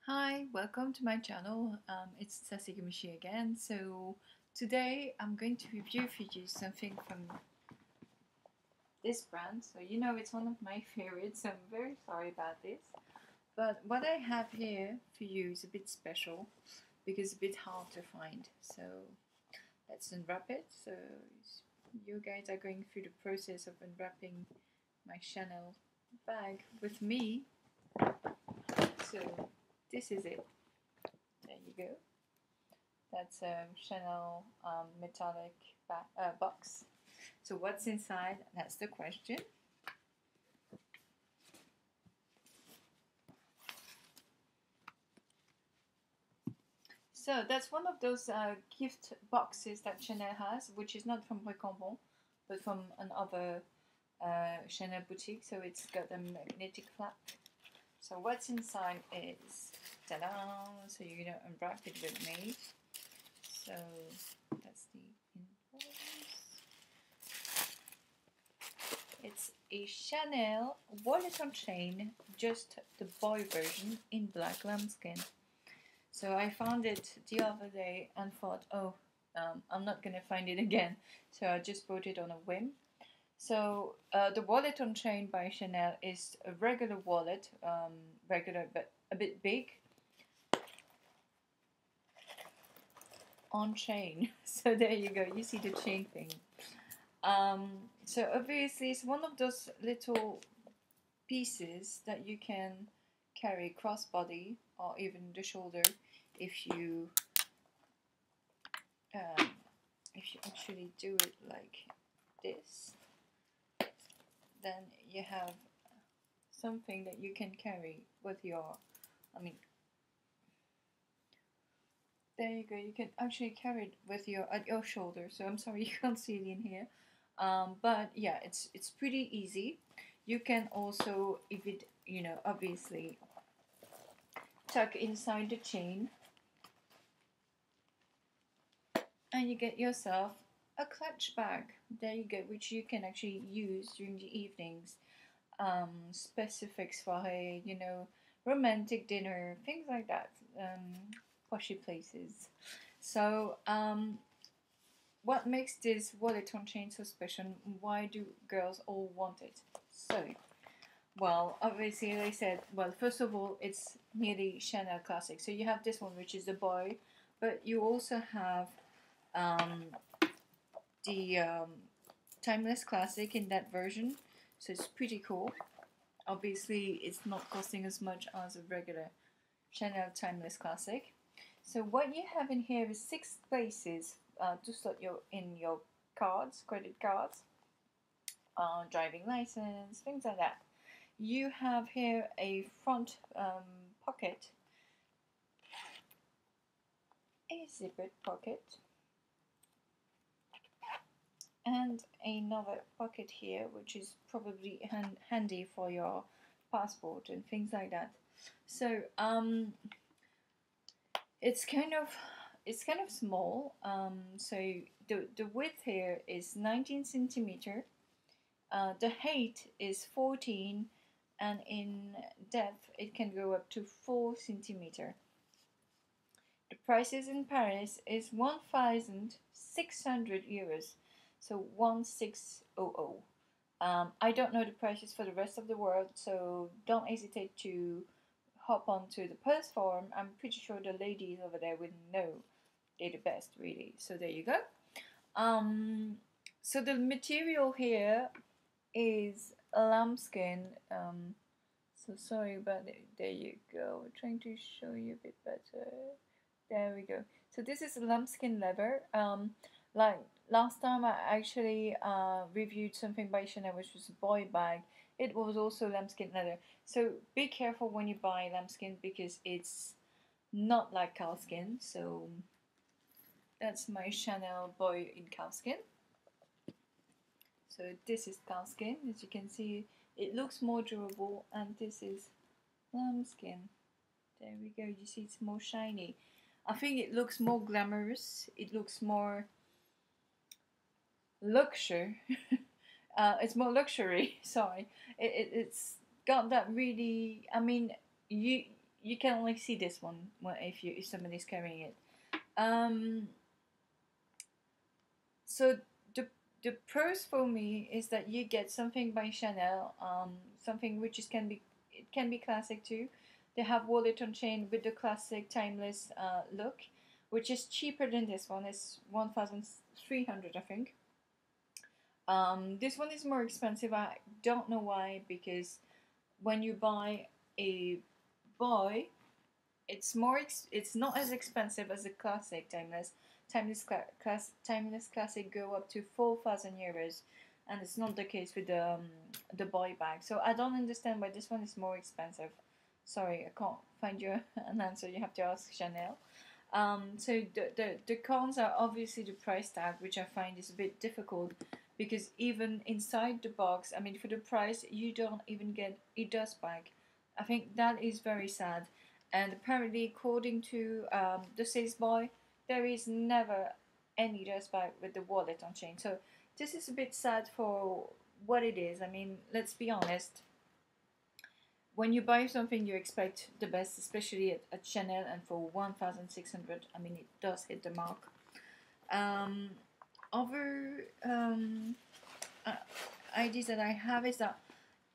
Hi, welcome to my channel. It's Sasegamishi again. So today I'm going to review for you something from this brand. So you know it's one of my favorites. So I'm very sorry about this. But what I have here for you is a bit special because it's a bit hard to find. So let's unwrap it. So you guys are going through the process of unwrapping my Chanel bag with me. So this is it. There you go. That's a Chanel metallic box. So what's inside? That's the question. So that's one of those gift boxes that Chanel has, which is not from Recambon, but from another Chanel boutique. So it's got a magnetic flap. So what's inside is, ta-da! So you're gonna unwrap it with me. So that's the invoice. It's a Chanel wallet on chain, just the boy version in black lambskin. So I found it the other day and thought, oh, I'm not gonna find it again. So I just bought it on a whim. So the wallet on chain by Chanel is a regular wallet, regular but a bit big, on chain. So there you go. You see the chain thing. So obviously it's one of those little pieces that you can carry crossbody or even the shoulder if you um, actually do it like this. Then you have something that you can carry with your, I mean, there you go. You can actually carry it with your at your shoulder. So I'm sorry you can't see it in here, but yeah, it's pretty easy. You can also, if it obviously tuck inside the chain, and you get yourself a clutch bag. There you go, which you can actually use during the evenings. Specifics for a romantic dinner, things like that. Poshy places. So what makes this wallet on chain so special? Why do girls all want it? So, well, obviously, they said, well, first of all, it's nearly Chanel classic. So you have this one, which is the boy, but you also have um, the timeless classic in that version. So it's pretty cool. Obviously, it's not costing as much as a regular Chanel timeless classic. So what you have in here is 6 places to slot your cards, credit cards, driving license, things like that. You have here a front pocket, a zippered pocket, and another pocket here, which is probably handy for your passport and things like that. So it's kind of small. So the width here is 19 centimeter. The height is 14, and in depth it can go up to 4 centimeter. The prices in Paris is 1,600 euros, so 1600. I don't know the prices for the rest of the world, so don't hesitate to hop onto the post forum. I'm pretty sure the ladies over there will know. They're the best, really. So there you go. So the material here is lambskin. So sorry about it. There you go. We're trying to show you a bit better. There we go. So this is lambskin leather. Like last time I actually reviewed something by Chanel, which was a boy bag. It was also lambskin leather. So be careful when you buy lambskin because it's not like calfskin. So that's my Chanel boy in calfskin. So this is calfskin. As you can see, it looks more durable, and this is lambskin. There we go. You see, it's more shiny. I think it looks more glamorous. It looks more luxury. It's more luxury. Sorry, it's got that really. I mean, you can only see this one if somebody's carrying it. Um, so the the pros for me is that you get something by Chanel, something which is can be, it can be classic too. They have wallet on chain with the classic timeless look, which is cheaper than this one. It's 1,300, I think. This one is more expensive. I don't know why, because when you buy a boy, it's it's not as expensive as the classic timeless. Timeless classic go up to 4,000 euros, and it's not the case with the boy bag. So I don't understand why this one is more expensive. Sorry, I can't find you an answer. You have to ask Chanel. So the cons are obviously the price tag, which I find is a bit difficult, because even inside the box, I mean, for the price, you don't even get a dust bag. I think that is very sad. And apparently, according to the sales boy, there is never any dust bag with the wallet on chain. So this is a bit sad for what it is. I mean, let's be honest. When you buy something, you expect the best, especially at Chanel, and for 1,600, I mean, it does hit the mark. Um, Other uh, ideas that I have is that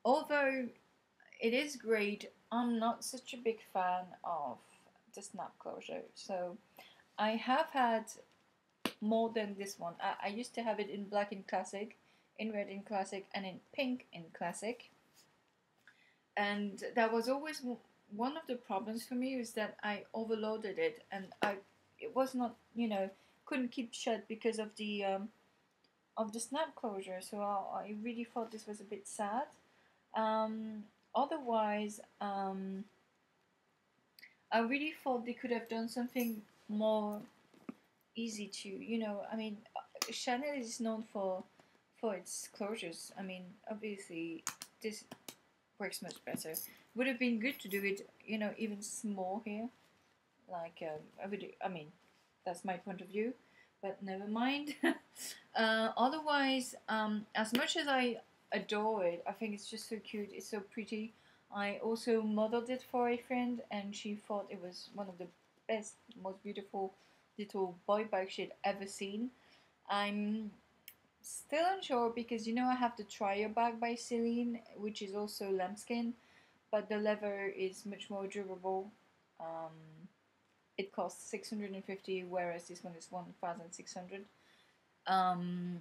although it is great, I'm not such a big fan of the snap closure. So I have had more than this one. I used to have it in black in classic, in red in classic, and in pink in classic. And that was always one of the problems for me, is that I overloaded it, and it was not, couldn't keep shut because of the snap closure. So I really thought this was a bit sad. Um, Otherwise, I really thought they could have done something more easy to, I mean, Chanel is known for its closures. I mean, obviously, this works much better. Would have been good to do it, even small here. Like, I mean, that's my point of view, but never mind. Otherwise, as much as I adore it, I think it's just so cute. It's so pretty. I also modeled it for a friend, and she thought it was one of the best, most beautiful little boy bag she'd ever seen. I'm still unsure because I have the Trio bag by Celine, which is also lambskin, but the leather is much more durable. It costs 650, whereas this one is 1,600. Um,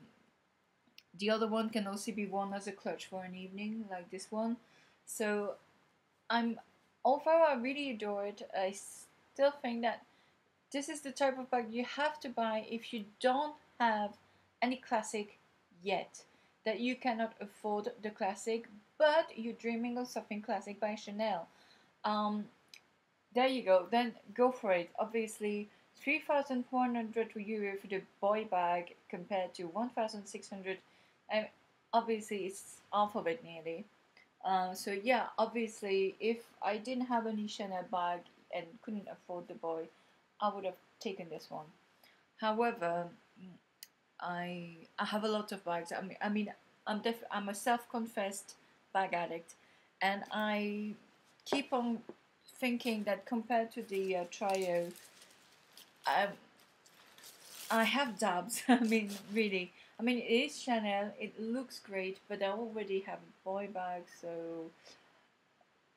the other one can also be worn as a clutch for an evening, like this one. So I'm, although I really adore it, I still think that this is the type of bag you have to buy if you don't have any classic yet. That you cannot afford the classic, but you're dreaming of something classic by Chanel. Um, there you go. Then go for it. Obviously, 3,400 euro for the boy bag compared to 1,600. And obviously, it's half of it nearly. So yeah, obviously, if I didn't have any Chanel bag and couldn't afford the boy, I would have taken this one. However, I have a lot of bags. I mean, I'm a self-confessed bag addict, and I keep on thinking that compared to the Trio, um, I have doubts. I mean, really. I mean, it is Chanel. It looks great, but I already have a boy bag, so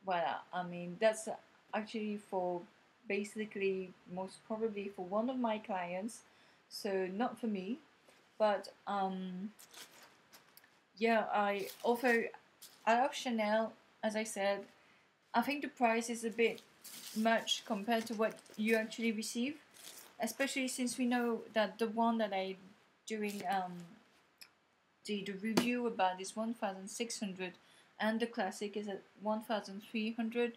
well, I mean, that's actually for basically most probably for one of my clients, so not for me. But yeah, I love Chanel. As I said, I think the price is a bit much compared to what you actually receive, especially since we know that the one that I doing the review about is 1,600, and the classic is at 1,300.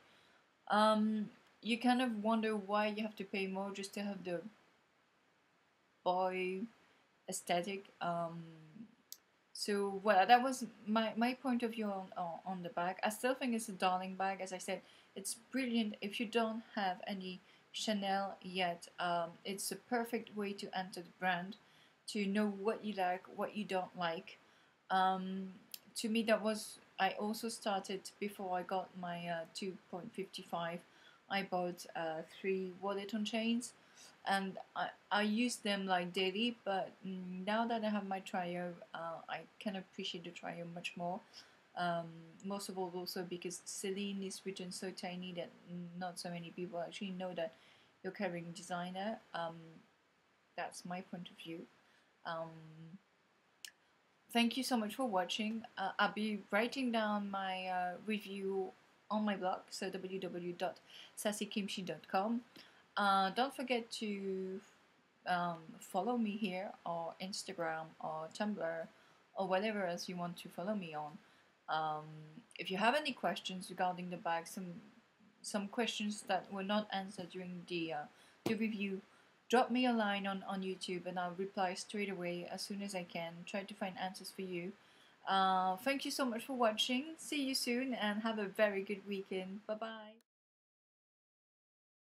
You kind of wonder why you have to pay more just to have the boy aesthetic. So well, that was my point of view on the bag. I still think it's a darling bag. As I said, it's brilliant. If you don't have any Chanel yet, it's a perfect way to enter the brand, to know what you like, what you don't like. Um, to me, that was, I also started before I got my 2.55. I bought 3 Wallet-on chains, and I use them like daily. But now that I have my trio, I can appreciate the trio much more. Um, Most of all, also because Celine is written so tiny that not so many people actually know that you're carrying designer. That's my point of view. Um, Thank you so much for watching. I'll be writing down my review on my blog, so www.sassykimchi.com. Don't forget to follow me here, or Instagram, or Tumblr, or whatever else you want to follow me on. Um, if you have any questions regarding the bag, some questions that were not answered during the review, drop me a line on YouTube and I'll reply straight away as soon as I can. Try to find answers for you. Thank you so much for watching. See you soon and have a very good weekend. Bye bye.